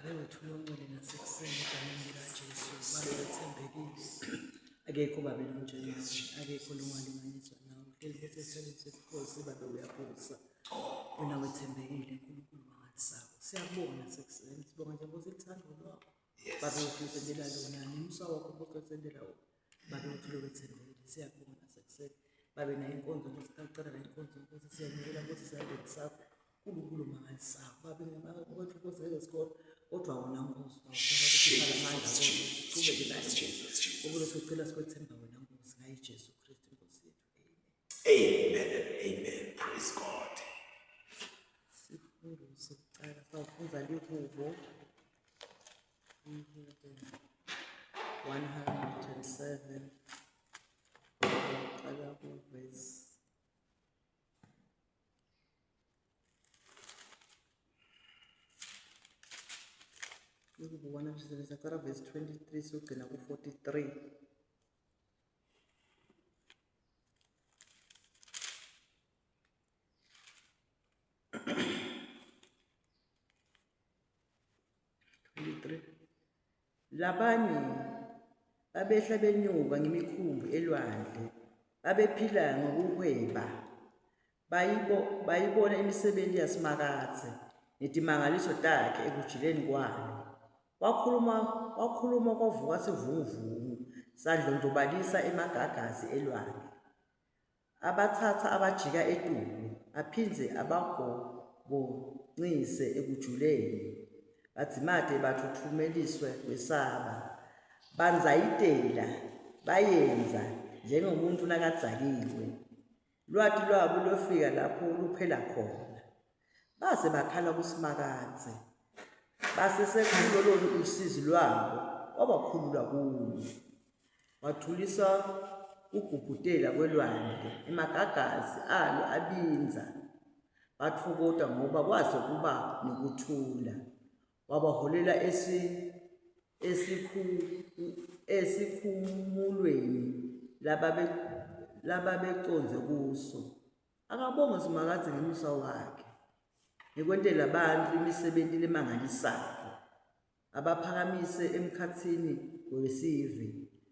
Ngethulongole nasekuseni egameni likaJesu, babe bethembekile. Akekho babe nonjengawe, akekho longalinganyiswa nawe. Uhleli besesithalweni sesikhosi, babe uyaphuza. Wena wethembekile, uNkulunkulu mangalisakho. Siyakubonga nasekuseni, sibonga nje ngoba uthando lwakho. Babe uthusendela lona, nemsa wakho uthusendela wona. Babe uthule wethembekile, siyakubonga nasekuseni. Babe nayo inkonzo nje sicela nayo inkonzo ukuthi siyamukela ukuthi isandleni sakho. uNkulunkulu mangalisakho. Babe ngabakwethu Nkosi ngesikole. Kodwa wona Nkosi ukuze sicela sikwethemba wena Nkosi ngaye Jesu Kristu Nkosi yethu. Amen and amen. Praise God. Sifundo sokuqala sawufunza lihubo 107 uqala kuverse Lukubu 107 verse 23 sogcina ku-43. Labanye babehla benyuka ngemikhumbi elwandle, babephila ngokuhweba, bayibona imisebenzi yasimakathe netimangaliso takhe ekujileni kwalo. Wakhuluma kwavuka sivunguvungu sadlondlobalisa emagagasi elwandle. Abathatha abajika etulo, aphinze abagobhoncise ekujuleni. Badzimate bathuthumeliswe kwesaba, banzayitela, bayenza njengomuntu nakadzakiwe. Lwati lwabo lofika lapho luphela khona. Base bakhala kusimakathe. Base sekulolonga usizi lwabo, wabakhulula kulo. Wathulisa ukugubhutela kwelwandle, emagagasi alo abinza. Bathukota ngoba kwaze kuba nokuthula. Wabaholela esikhumulweni lababeconze kuso. Akabonge simakathe ngemusa wakhe, ngekwentela abantu imisebenzi lemangalisayo. Abaphakamise emkhatsini wesive,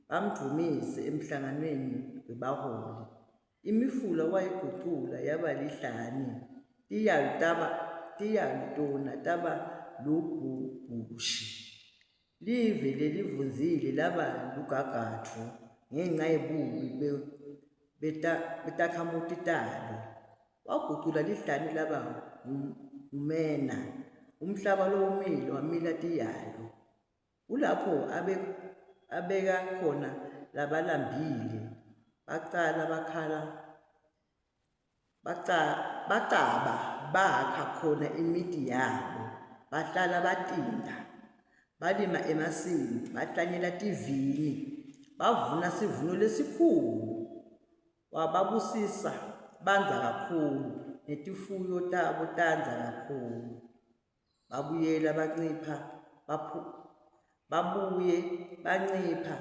bamdumise emhlanganweni webaholi. Imifula wayigucula yaba lihlane, tiyalutona taba lubhubhushi. Live lelivunzile laba lugagadvu ngenxa yebubi betakhamuti talo. Wagucula lihlane laba umena, umhlaba lowomile wamila tiyalo. Ulapho abeka khona labalambile, bacaba bakha khona imiti yabo. Bahlala batinda, balima emasimu, bahlanyela tivini, bavuna sivuno lesikhulu. Wababusisa banza kakhulu, netifuyo tabo tanza kakhulu. Babuye bancipha,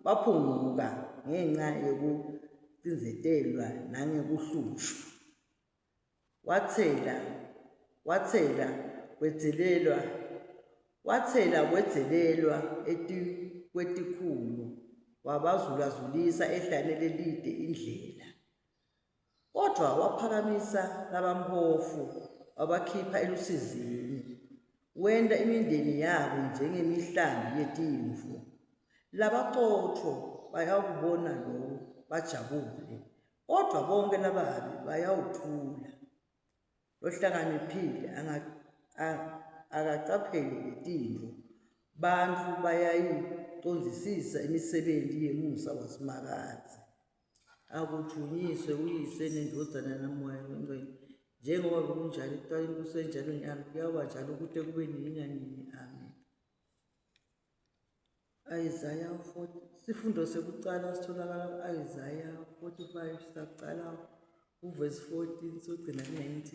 baphunguka ngenxa yokucinzetelwa nangekuhlushwa. Wathela wedzelelwa kwetikhulu, wabazulazulisa ehlane lelide indlela. Kodwa waphakamisa labampofu, wabakhipha elusizini. Wenda imindeni yabo njengemihlambi yetimvu. Labaqotho bayakubona lo bajabule, kodwa bonke lababi bayawuthula. Lohlakaniphile akacapheli letintfo. Bantfu bayayicondzisisa imisebenzi yemusa wasimakathe. Akuthunyiswe uyise nendvodzana namoya wengcwele, njengoba bekunjalo ekuqaleni kusenjalo nyalo kuyaba njalo kude kube nini nanini. Amen. Isaiah 40, sifundo sekucala sitholakala ku-Isaiah 45 saqala uverse 14 sogcina ku-19.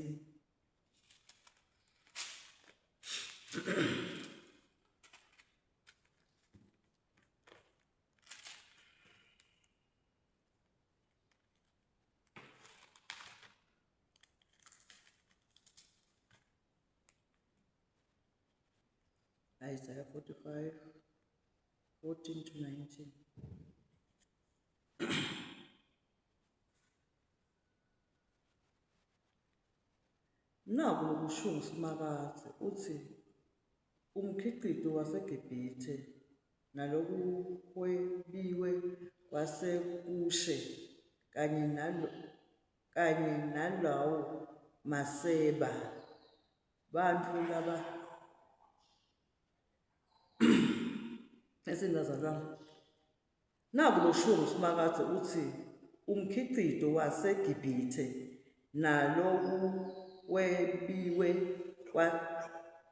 Isaiah 45, 14 to 19. Naku lokusho nguSimakade uthi umkhicito waseGibhithe nalokuhwebiwe kwaseKushe kanye nalawo maseba bantfu laba esingazalwanga. Naku lokusho nguSimakade uthi umkhicito waseGibhithe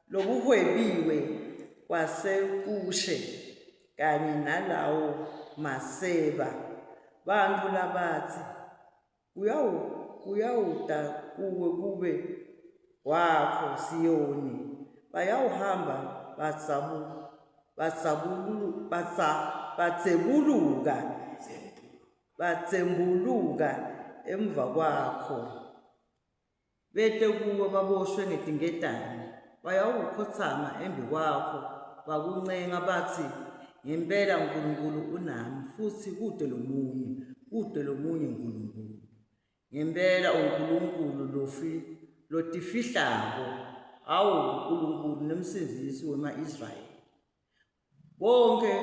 lokuhwebiwe kwaseKushe kanye nalawo maseba bantfu labatsi kuyawuta kuwe kube wakho Siyoni, bayawuhamba batsembuluka emva kwakho, bete kuwe baboshwe ngetingetane, bayawukhotsama embi kwakho, bakuncenga bathi ngempela uNkulunkulu unami futhi kude lomunye uNkulunkulu. Ngempela uNkulunkulu lotifihlako, awu uNkulunkulu nemsindisi wema-Israyeli. Bonke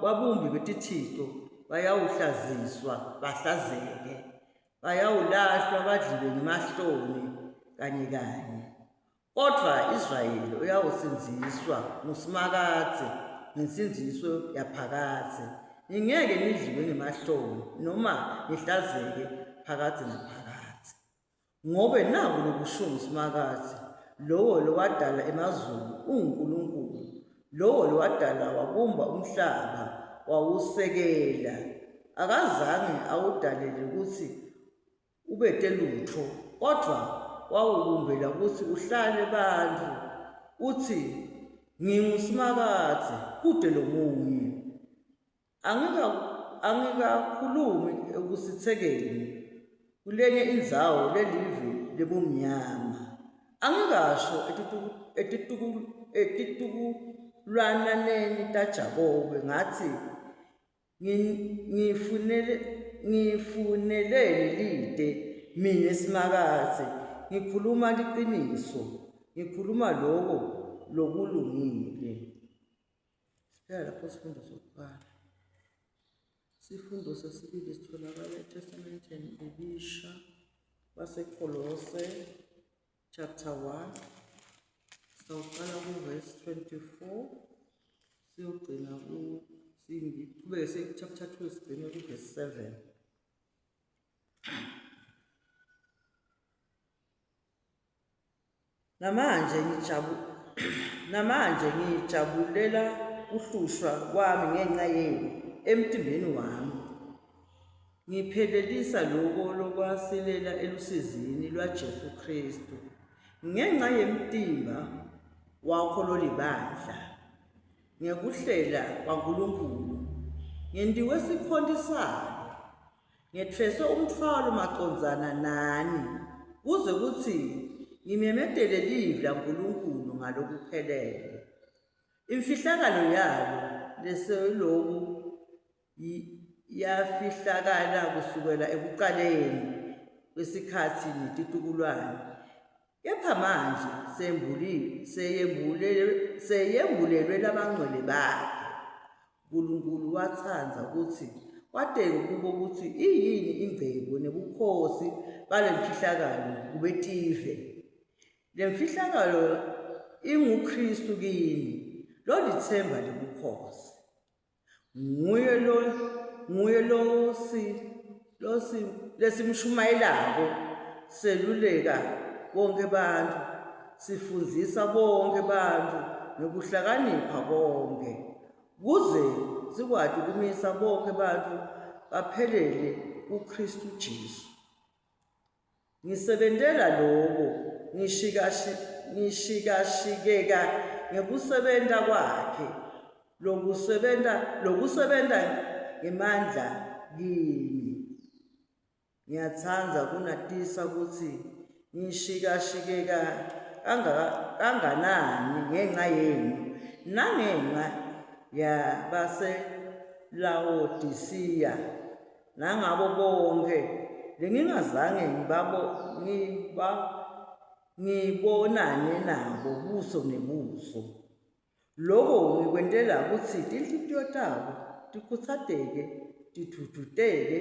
babumbi betithixo bahlazeke, bayawulahlwa badliwe ngemahloni kanye kanye. Kodwa Israyeli uyawusinziswa nguSimakade ngensinziso yaphakade. Ngingeke nidliwe ngemahloni noma nihlazeke phakade naphakade. Ngobe naku lokusho nguSimakade, lowo lowadala emazulu uNkulunkulu, lowo lowadala wabumba umhlaba wawusekela, akazange awudalele ukuthi ubete lutho, kodwa wawubumbela ukuthi uhlale bantfu. Uthi nginguSimakade kude lomunye, angikakhulumi ekusithekeni kulenye indzawo lelive lebumnyama, angikasho etitukulwananeni taJakobe ngathi ngifuneleni lide. Mina Simakade ngikhuluma liqiniso, ngikhuluma loko lokulungile. Siphela lapho isifundo sokuqala. Isifundo sesibili sitholakala eTestamenteni Elisha waseKolose chapter 1, sawuqala ku-verse 24 siyogcina qhubeke chapter 2 sigcine ku-verse 7. Namanje ngijabulela kuhlushwa kwami ngenxa yenu emtimbeni wami. Ngiphelelisa loko lokwasilela elusizini lwaJesu Kristu ngenxa yemtimba wakho lolibandla. Ngekuhlela kwaNkulunkulu ngendiwe sikhondisalo, ngethweswe umthwalo macondzana nani, kuze kuthi ngimemedele livi laNkulunkulu ngalokuphelele. Imfihlakalo yalo leseloku yafihlakala kusukela ekuqaleni kwesikhathi netitukulwane, kepha manje seyembulelwe labangcwele bakhe. uNkulunkulu watsandza ukuthi wateka kubo ukuthi iyini ingcebo nebukhosi balemfihlakalo kubetive. Lemfihlakalo inguKristu kini, lolithemba lebukhosi. Nguye lesimshumayelako, seluleka bonke bantfu, sifundzisa bonke bantfu ngekuhlakanipha bonke, kuze sikwati kumisa bonke bantfu baphelele kuKristu Jesu. Ngisebentela loko, ngishikashikeka ngekusebenta kwakhe, lokusebenta ngemandla kimi. Ngiyatsandza kunatisa kutsi ngishikashikeka kanganani ngenxa yenu nangenxa yabaseLaodisiya nangabo bonke lengingazange ngibonane nabo buso nebuso. Lokho ngikwentela kutsi tinhliziyo tabo tikhuthateke, tidududeke,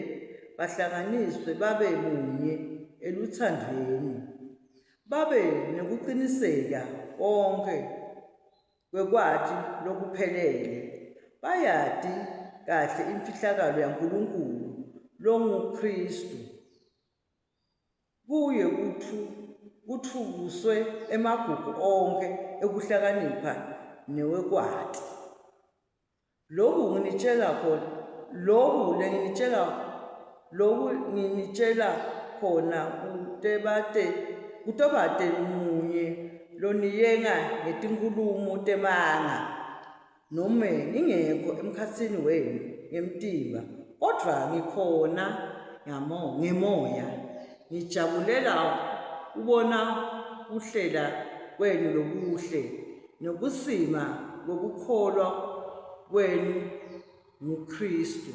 bahlanganiswe babe munye eluthandweni, babe nekuciniseka konke kwekwati lokuphelele, bayati kahle imfihlakalo yaNkulunkulu longuKristu, kuye kutfuswe emagugu onke ekuhlakanipha newekwati. Loku nginitshela khona kutobate munye loniyenga ngetinkhulumo temanga nome ngingekho emkhatsini wenu ngemtimba, kodvwa ngikhona ngemoya. Ngijabulela kubona kuhlela kwenu lokuhle nokusima kokukholwa kwenu nguKristu.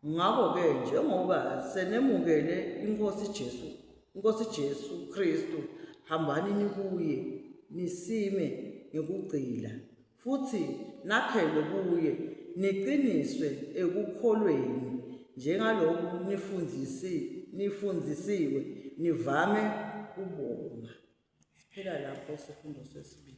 Ngakho-ke njengoba senemukele Inkosi Jesu Kristu, hambani nikuye nisime ngekugcila, futhi nakhelwe kuye niqiniswe ekukholweni njengaloku nifundzisiwe, nivame kubonga. Phela lapho isifundo sesibili.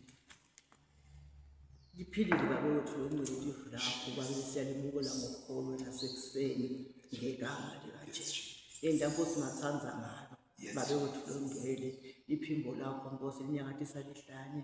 Liphilile babewethu longcwele livu lakho, babe siyalimukela ngokholo nasekuseni ngegama likaJesu. Yenta Nkosi mathanza ngalo babewethu longcwele, iphimbo lakho Nkosi linyakatisa lihlanye,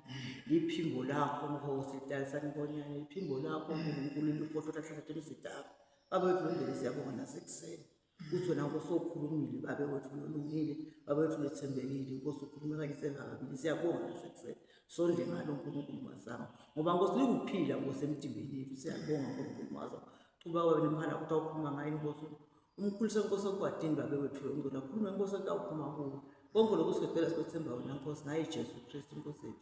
iphimbo lakho Nkosi lidalisa inkonyane, iphimbo lakho uNkulunkulu lifohlola hlahlatheni isidakwa. Babewethu longcwele siyabonga nasekuseni ukuthi wena Nkosi okhulumile, babewethu lolungile, babewethu lethembekile, Nkosi ukhulume kanye sengakabili. Siyabonga nasekuseni, sonde ngalo uNkulunkulu wazama, ngoba Nkosi likuphila Nkosi emtimbeni yethu. Siyabonga uNkulunkulu wazama, cuba wena imhala ukuthi awukhuluma ngayo Nkosi, umkhulise Nkosi okwadini babewethu longcwele, akhulume Nkosi ukuthi awuphuma kuwo konke lokhu sikudela sikwethemba wena Nkosi, ngaye Jesu Kristu Nkosi.